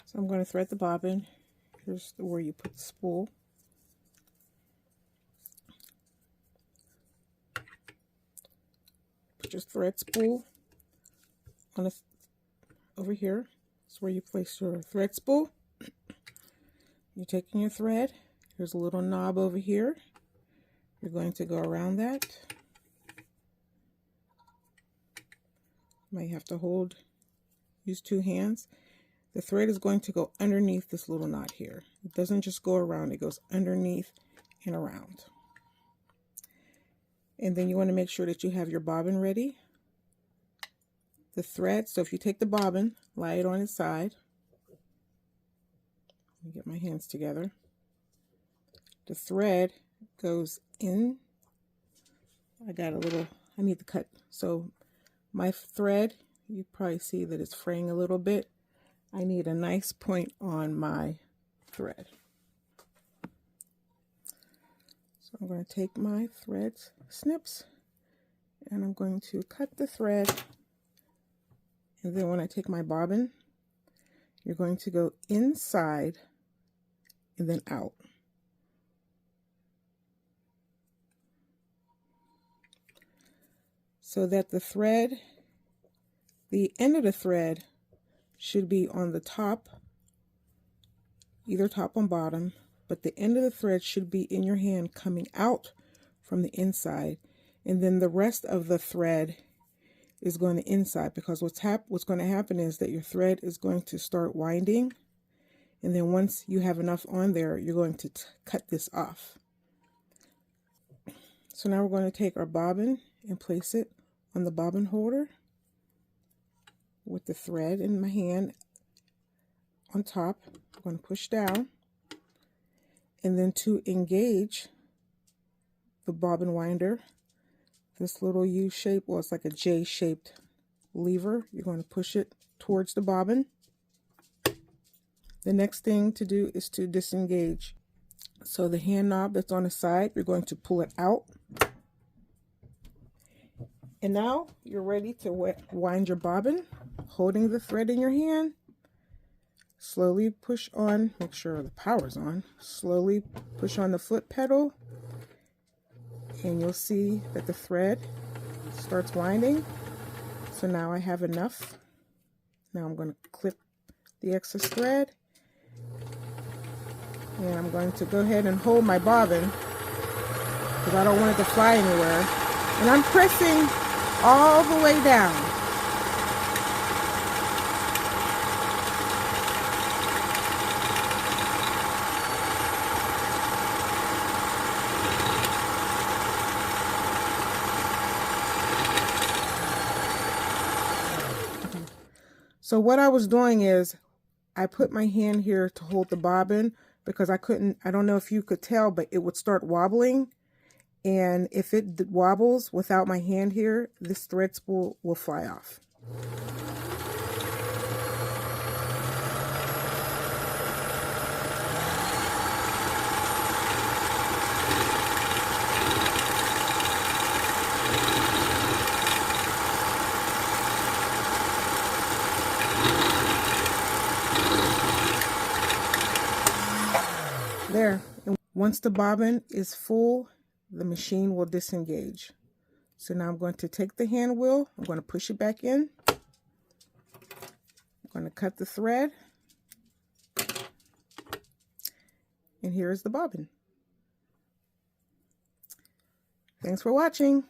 So I'm going to thread the bobbin. Here's where you put the spool. Put your thread spool on over here. That's where you place your thread spool. You're taking your thread. Here's a little knob over here. You're going to go around that. You might have to use two hands. The thread is going to go underneath this little knot here. It doesn't just go around, it goes underneath and around. And then you want to make sure that you have your bobbin ready. The thread, so if you take the bobbin, lie it on its side. Let me get my hands together. The thread goes in. I need to cut. So my thread, you probably see that it's fraying a little bit. I need a nice point on my thread. So I'm going to take my thread snips and I'm going to cut the thread. And then when I take my bobbin, you're going to go inside and then out. So that the thread, the end of the thread should be on the top, either top or bottom, but the end of the thread should be in your hand coming out from the inside, and then the rest of the thread is going to inside, because what's going to happen is that your thread is going to start winding, and then once you have enough on there, you're going to cut this off. So now we're going to take our bobbin and place it on the bobbin holder with the thread in my hand on top. I'm going to push down, and then to engage the bobbin winder, this little U shape, well, it's like a J shaped lever, you're going to push it towards the bobbin. The next thing to do is to disengage. So the hand knob that's on the side, you're going to pull it out. And now you're ready to wind your bobbin, holding the thread in your hand. Slowly push on, make sure the power's on. Slowly push on the foot pedal, and you'll see that the thread starts winding. So now I have enough. Now I'm going to clip the excess thread, and I'm going to go ahead and hold my bobbin because I don't want it to fly anywhere. And I'm pressing all the way down. So what I was doing is I put my hand here to hold the bobbin because I don't know if you could tell, but it would start wobbling. And if it wobbles without my hand here, this thread spool will fly off. There. And once the bobbin is full, the machine will disengage. So now I'm going to take the hand wheel, I'm going to push it back in. I'm going to cut the thread. And here is the bobbin. Thanks for watching.